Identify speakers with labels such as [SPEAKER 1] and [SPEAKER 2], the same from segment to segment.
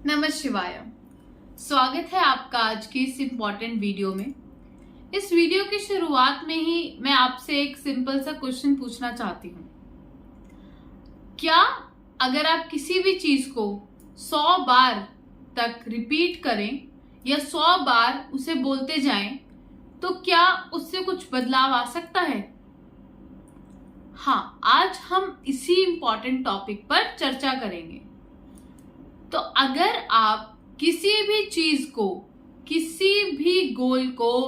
[SPEAKER 1] नमः शिवाय। स्वागत है आपका आज की इस इम्पोर्टेंट वीडियो में। इस वीडियो की शुरुआत में ही मैं आपसे एक सिंपल सा क्वेश्चन पूछना चाहती हूँ। क्या अगर आप किसी भी चीज को 100 बार तक रिपीट करें या 100 बार उसे बोलते जाएं तो क्या उससे कुछ बदलाव आ सकता है? हाँ, आज हम इसी इम्पोर्टेंट टॉपिक पर चर्चा करेंगे। तो अगर आप किसी भी चीज को, किसी भी गोल को,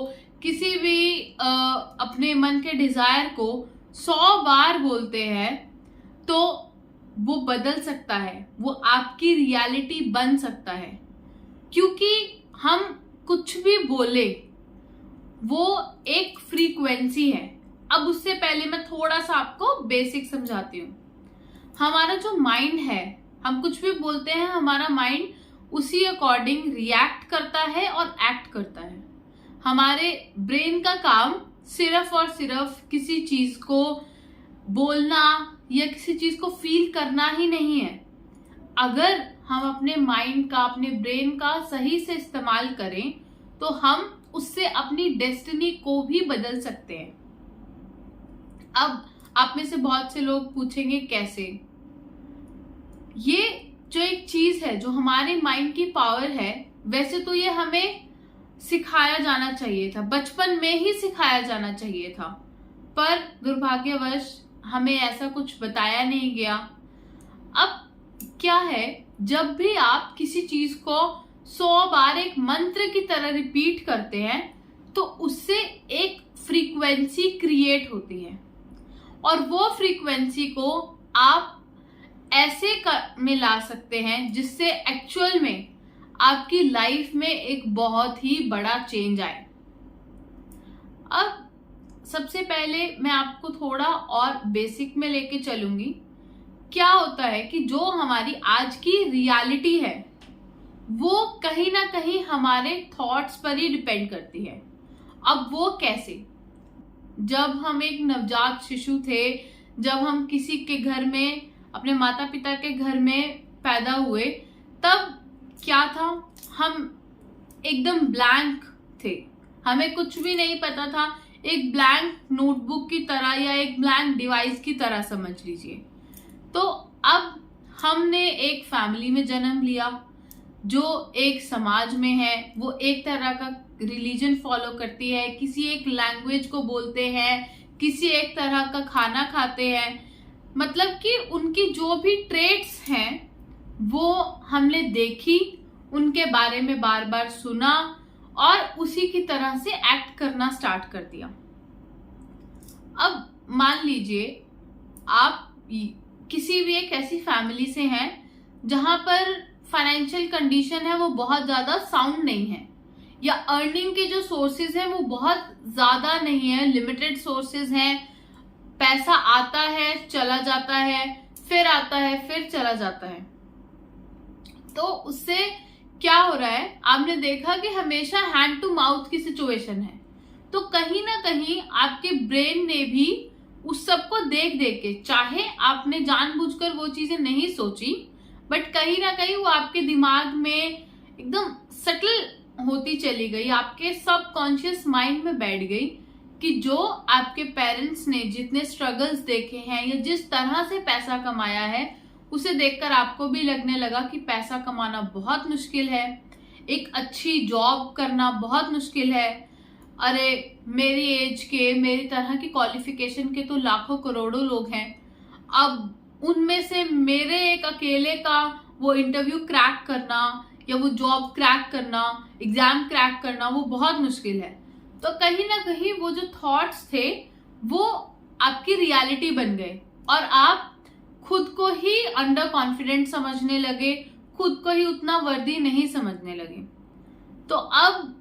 [SPEAKER 1] किसी भी अपने मन के डिजायर को 100 बार बोलते हैं तो वो बदल सकता है, वो आपकी रियलिटी बन सकता है। क्योंकि हम कुछ भी बोले वो एक फ्रीक्वेंसी है। अब उससे पहले मैं थोड़ा सा आपको बेसिक समझाती हूँ। हमारा जो माइंड है, हम कुछ भी बोलते हैं, हमारा माइंड उसी अकॉर्डिंग रिएक्ट करता है और एक्ट करता है। हमारे ब्रेन का काम सिर्फ और सिर्फ किसी चीज को बोलना या किसी चीज को फील करना ही नहीं है। अगर हम अपने माइंड का, अपने ब्रेन का सही से इस्तेमाल करें तो हम उससे अपनी डेस्टिनी को भी बदल सकते हैं। अब आप में से बहुत से लोग पूछेंगे कैसे? ये जो एक चीज है, जो हमारे माइंड की पावर है, वैसे तो ये हमें सिखाया जाना चाहिए था, बचपन में ही सिखाया जाना चाहिए था, पर दुर्भाग्यवश हमें ऐसा कुछ बताया नहीं गया। अब क्या है, जब भी आप किसी चीज को 100 बार एक मंत्र की तरह रिपीट करते हैं तो उससे एक फ्रीक्वेंसी क्रिएट होती है और वो फ्रीक्वेंसी को आप ऐसे में ला सकते हैं जिससे एक्चुअल में आपकी लाइफ में एक बहुत ही बड़ा चेंज आए। अब सबसे पहले मैं आपको थोड़ा और बेसिक में लेके चलूंगी। क्या होता है कि जो हमारी आज की रियलिटी है वो कहीं ना कहीं हमारे थॉट्स पर ही डिपेंड करती है। अब वो कैसे? जब हम एक नवजात शिशु थे, जब हम किसी के घर में, अपने माता पिता के घर में पैदा हुए, तब क्या था, हम एकदम ब्लैंक थे, हमें कुछ भी नहीं पता था। एक ब्लैंक नोटबुक की तरह या एक ब्लैंक डिवाइस की तरह समझ लीजिए। तो अब हमने एक फैमिली में जन्म लिया जो एक समाज में है, वो एक तरह का रिलीजन फॉलो करती है, किसी एक लैंग्वेज को बोलते हैं, किसी एक तरह का खाना खाते हैं। मतलब कि उनकी जो भी ट्रेट्स हैं वो हमने देखी, उनके बारे में बार बार सुना और उसी की तरह से एक्ट करना स्टार्ट कर दिया। अब मान लीजिए आप किसी भी एक ऐसी फैमिली से हैं जहां पर फाइनेंशियल कंडीशन है वो बहुत ज्यादा साउंड नहीं है, या अर्निंग के जो सोर्सेज हैं वो बहुत ज्यादा नहीं है, लिमिटेड सोर्सेज हैं। पैसा आता है, चला जाता है, फिर आता है, फिर चला जाता है। तो उससे क्या हो रहा है, आपने देखा कि हमेशा हैंड टू माउथ की सिचुएशन है। तो कहीं ना कहीं आपके ब्रेन ने भी उस सब को देख देख के, चाहे आपने जानबूझकर वो चीजें नहीं सोची, बट कहीं ना कहीं वो आपके दिमाग में एकदम सटल होती चली गई, आपके सबकॉन्शियस माइंड में बैठ गई कि जो आपके पेरेंट्स ने जितने स्ट्रगल्स देखे हैं या जिस तरह से पैसा कमाया है, उसे देखकर आपको भी लगने लगा कि पैसा कमाना बहुत मुश्किल है, एक अच्छी जॉब करना बहुत मुश्किल है। अरे मेरी एज के, मेरी तरह की क्वालिफिकेशन के तो लाखों करोड़ों लोग हैं, अब उनमें से मेरे एक अकेले का वो इंटरव्यू क्रैक करना या वो जॉब क्रैक करना, एग्जाम क्रैक करना, वो बहुत मुश्किल है। तो कहीं ना कहीं वो जो थॉट्स थे वो आपकी रियलिटी बन गए और आप खुद को ही अंडर कॉन्फिडेंट समझने लगे, खुद को ही उतना वर्दी नहीं समझने लगे। तो अब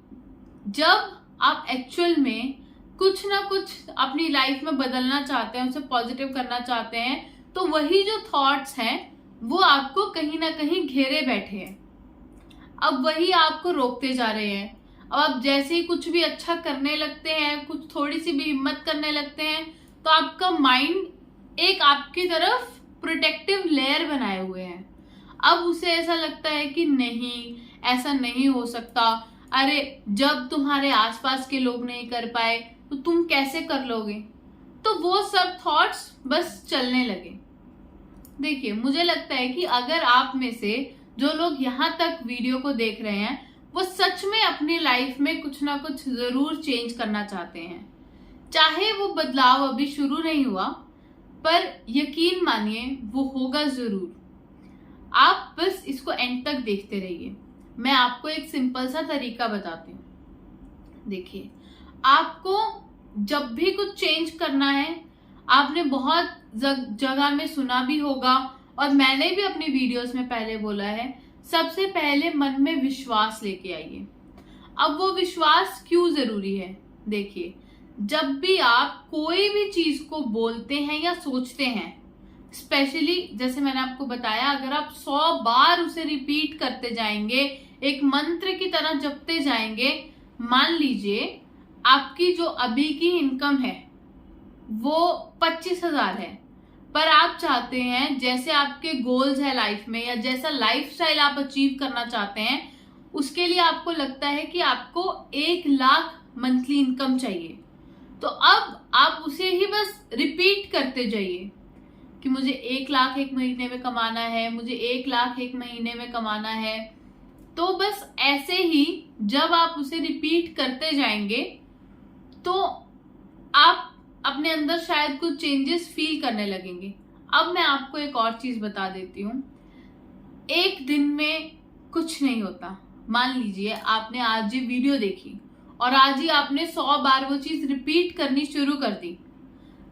[SPEAKER 1] जब आप एक्चुअल में कुछ ना कुछ अपनी लाइफ में बदलना चाहते हैं, उसे पॉजिटिव करना चाहते हैं, तो वही जो थॉट्स हैं वो आपको कहीं ना कहीं घेरे बैठे हैं। अब वही आपको रोकते जा रहे हैं। अब आप जैसे ही कुछ भी अच्छा करने लगते हैं, कुछ थोड़ी सी भी हिम्मत करने लगते हैं, तो आपका माइंड एक आपकी तरफ प्रोटेक्टिव लेयर बनाए हुए है। अब उसे ऐसा लगता है कि नहीं, ऐसा नहीं हो सकता, अरे जब तुम्हारे आसपास के लोग नहीं कर पाए तो तुम कैसे कर लोगे। तो वो सब थॉट्स बस चलने लगे। देखिए, मुझे लगता है कि अगर आप में से जो लोग यहाँ तक वीडियो को देख रहे हैं वो सच में अपनी लाइफ में कुछ ना कुछ जरूर चेंज करना चाहते हैं, चाहे वो बदलाव अभी शुरू नहीं हुआ, पर यकीन मानिए वो होगा जरूर। आप बस इसको एंड तक देखते रहिए। मैं आपको एक सिंपल सा तरीका बताती हूँ। देखिए, आपको जब भी कुछ चेंज करना है, आपने बहुत जगह में सुना भी होगा और मैंने भी अपनी वीडियोस में पहले बोला है, सबसे पहले मन में विश्वास लेके आइए। अब वो विश्वास क्यों जरूरी है? देखिए, जब भी आप कोई भी चीज को बोलते हैं या सोचते हैं, स्पेशली जैसे मैंने आपको बताया, अगर आप 100 बार उसे रिपीट करते जाएंगे, एक मंत्र की तरह जपते जाएंगे, मान लीजिए आपकी जो अभी की इनकम है वो 25,000 है, पर आप चाहते हैं, जैसे आपके गोल्स है लाइफ में या जैसा लाइफस्टाइल आप अचीव करना चाहते हैं, उसके लिए आपको लगता है कि आपको 1 लाख मंथली इनकम चाहिए। तो अब आप उसे ही बस रिपीट करते जाइए कि मुझे 1 लाख एक महीने में कमाना है, मुझे 1 लाख एक महीने में कमाना है। तो बस ऐसे ही जब आप उसे रिपीट करते जाएंगे तो आप अपने अंदर शायद कुछ चेंजेस फील करने लगेंगे। अब मैं आपको एक और चीज बता देती हूँ, एक दिन में कुछ नहीं होता। मान लीजिए आपने आज ये वीडियो देखी और आज ही आपने 100 बार वो चीज रिपीट करनी शुरू कर दी,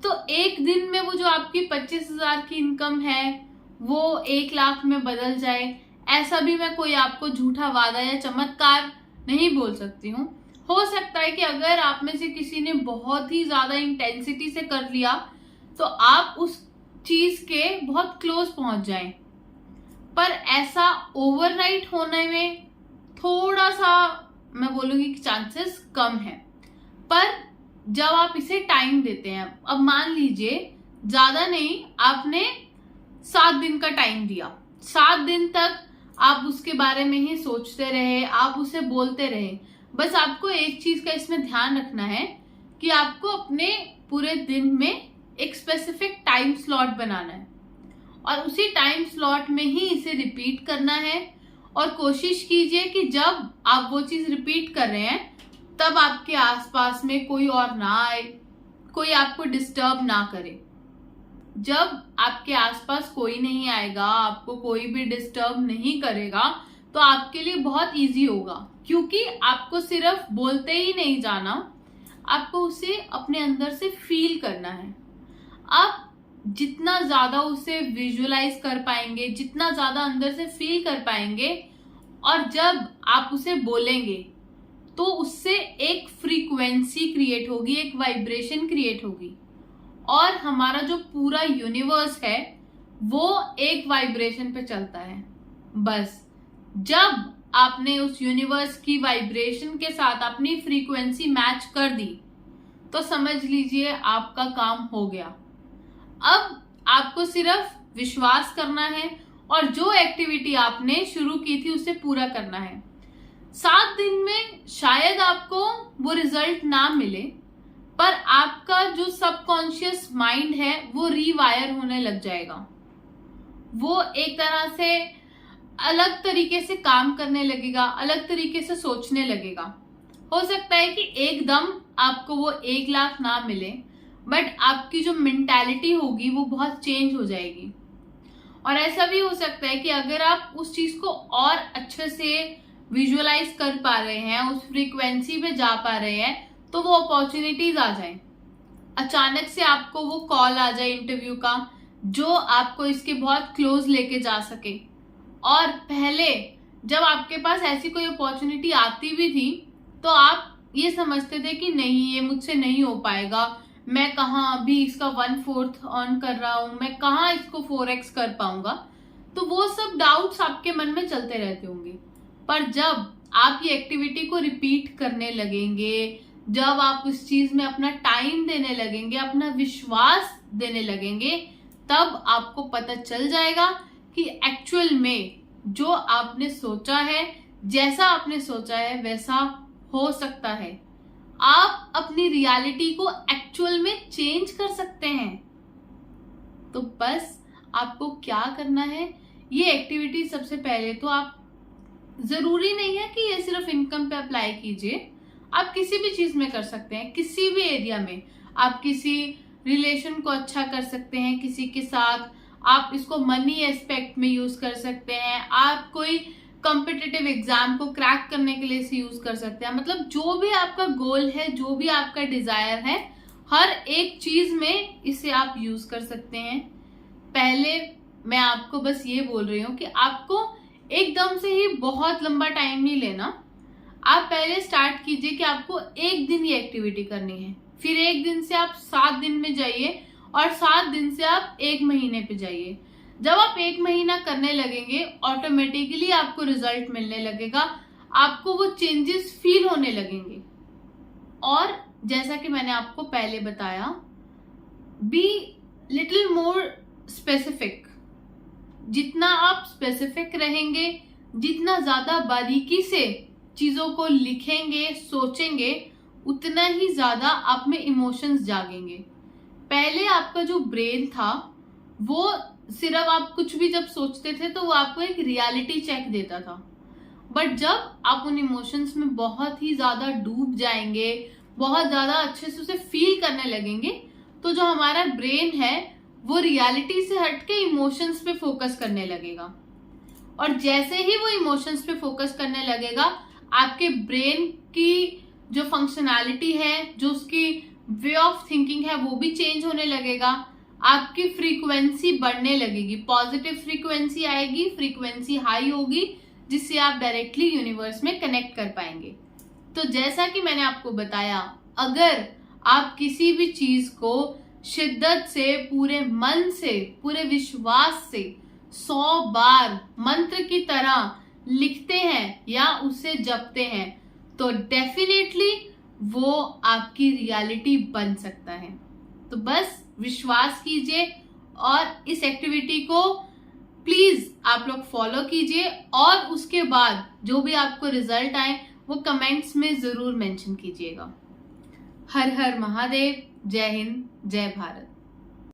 [SPEAKER 1] तो एक दिन में वो जो आपकी 25,000 की इनकम है वो 1 लाख में बदल जाए, ऐसा भी मैं कोई आपको झूठा वादा या चमत्कार नहीं बोल सकती हूँ। हो सकता है कि अगर आप में से किसी ने बहुत ही ज्यादा इंटेंसिटी से कर लिया तो आप उस चीज के बहुत क्लोज पहुंच जाएं, पर ऐसा ओवरनाइट होने में थोड़ा सा मैं बोलूंगी कि चांसेस कम है। पर जब आप इसे टाइम देते हैं, अब मान लीजिए ज्यादा नहीं, आपने 7 दिन का टाइम दिया, 7 दिन तक आप उसके बारे में ही सोचते रहे, आप उसे बोलते रहे। बस आपको एक चीज का इसमें ध्यान रखना है कि आपको अपने पूरे दिन में एक स्पेसिफिक टाइम स्लॉट बनाना है और उसी टाइम स्लॉट में ही इसे रिपीट करना है। और कोशिश कीजिए कि जब आप वो चीज रिपीट कर रहे हैं तब आपके आसपास में कोई और ना आए, कोई आपको डिस्टर्ब ना करे। जब आपके आसपास कोई नहीं आएगा, आपको कोई भी डिस्टर्ब नहीं करेगा, तो आपके लिए बहुत इजी होगा, क्योंकि आपको सिर्फ बोलते ही नहीं जाना, आपको उसे अपने अंदर से फील करना है। आप जितना ज्यादा उसे विजुअलाइज कर पाएंगे, जितना ज्यादा अंदर से फील कर पाएंगे, और जब आप उसे बोलेंगे तो उससे एक फ्रीक्वेंसी क्रिएट होगी, एक वाइब्रेशन क्रिएट होगी, और हमारा जो पूरा यूनिवर्स है वो एक वाइब्रेशन पे चलता है। बस जब आपने उस यूनिवर्स की वाइब्रेशन के साथ अपनी फ्रीक्वेंसी मैच कर दी तो समझ लीजिए आपका काम हो गया। अब आपको सिर्फ विश्वास करना है और जो एक्टिविटी आपने शुरू की थी उसे पूरा करना है। 7 दिन में शायद आपको वो रिजल्ट ना मिले, पर आपका जो सबकॉन्शियस माइंड है वो रीवायर होने लग जाएगा, वो एक तरह से अलग तरीके से काम करने लगेगा, अलग तरीके से सोचने लगेगा। हो सकता है कि एकदम आपको वो 1 लाख ना मिले, बट आपकी जो मेंटालिटी होगी वो बहुत चेंज हो जाएगी। और ऐसा भी हो सकता है कि अगर आप उस चीज को और अच्छे से विजुअलाइज कर पा रहे हैं, उस फ्रीक्वेंसी पे जा पा रहे हैं, तो वो अपॉर्चुनिटीज आ जाए, अचानक से आपको वो कॉल आ जाए इंटरव्यू का जो आपको इसके बहुत क्लोज लेके जा सके। और पहले जब आपके पास ऐसी कोई अपॉर्चुनिटी आती भी थी तो आप ये समझते थे कि नहीं, ये मुझसे नहीं हो पाएगा, मैं कहाँ अभी इसका 1/4 अर्न कर रहा हूं, मैं कहाँ इसको 4x कर पाऊंगा। तो वो सब डाउट्स आपके मन में चलते रहते होंगे। पर जब आप ये एक्टिविटी को रिपीट करने लगेंगे, जब आप उस चीज में अपना टाइम देने लगेंगे, अपना विश्वास देने लगेंगे, तब आपको पता चल जाएगा कि एक्चुअल में जो आपने सोचा है, जैसा आपने सोचा है वैसा हो सकता है। आप अपनी रियलिटी को एक्चुअल में चेंज कर सकते हैं। तो बस आपको क्या करना है, ये एक्टिविटी सबसे पहले तो आप, जरूरी नहीं है कि ये सिर्फ इनकम पे अप्लाई कीजिए, आप किसी भी चीज में कर सकते हैं, किसी भी एरिया में। आप किसी रिलेशन को अच्छा कर सकते हैं किसी के साथ, आप इसको मनी एस्पेक्ट में यूज कर सकते हैं, आप कोई कॉम्पिटिटिव एग्जाम को क्रैक करने के लिए इसे यूज कर सकते हैं। मतलब जो भी आपका गोल है, जो भी आपका डिजायर है, हर एक चीज में इसे आप यूज कर सकते हैं। पहले मैं आपको बस ये बोल रही हूँ कि आपको एकदम से ही बहुत लंबा टाइम नहीं लेना। आप पहले स्टार्ट कीजिए कि आपको एक दिन ये एक्टिविटी करनी है, फिर एक दिन से आप 7 दिन में जाइए, और 7 दिन से आप 1 महीने पे जाइए। जब आप 1 महीना करने लगेंगे, ऑटोमेटिकली आपको रिजल्ट मिलने लगेगा, आपको वो चेंजेस फील होने लगेंगे। और जैसा कि मैंने आपको पहले बताया, बी लिटिल मोर स्पेसिफिक। जितना आप स्पेसिफिक रहेंगे, जितना ज्यादा बारीकी से चीजों को लिखेंगे, सोचेंगे, उतना ही ज्यादा आप में इमोशंस जागेंगे। पहले आपका जो ब्रेन था वो सिर्फ आप कुछ भी जब सोचते थे तो वो आपको एक रियलिटी चेक देता था, बट जब आप उन इमोशंस में बहुत ही ज्यादा डूब जाएंगे, बहुत ज्यादा अच्छे से उसे फील करने लगेंगे, तो जो हमारा ब्रेन है वो रियलिटी से हटके इमोशंस पे फोकस करने लगेगा। और जैसे ही वो इमोशंस पे फोकस करने लगेगा, आपके ब्रेन की जो फंक्शनैलिटी है, जो उसकी वे ऑफ थिंकिंग है, वो भी चेंज होने लगेगा। आपकी फ्रीक्वेंसी बढ़ने लगेगी, पॉजिटिव फ्रीक्वेंसी आएगी, फ्रीक्वेंसी हाई होगी, जिससे आप डायरेक्टली यूनिवर्स में कनेक्ट कर पाएंगे। तो जैसा कि मैंने आपको बताया, अगर आप किसी भी चीज को शिद्दत से, पूरे मन से, पूरे विश्वास से 100 बार मंत्र की तरह लिखते हैं या उसे जपते हैं, तो डेफिनेटली वो आपकी रियलिटी बन सकता है। तो बस विश्वास कीजिए और इस एक्टिविटी को प्लीज आप लोग फॉलो कीजिए, और उसके बाद जो भी आपको रिजल्ट आए वो कमेंट्स में जरूर मेंशन कीजिएगा। हर हर महादेव, जय हिंद, जय भारत।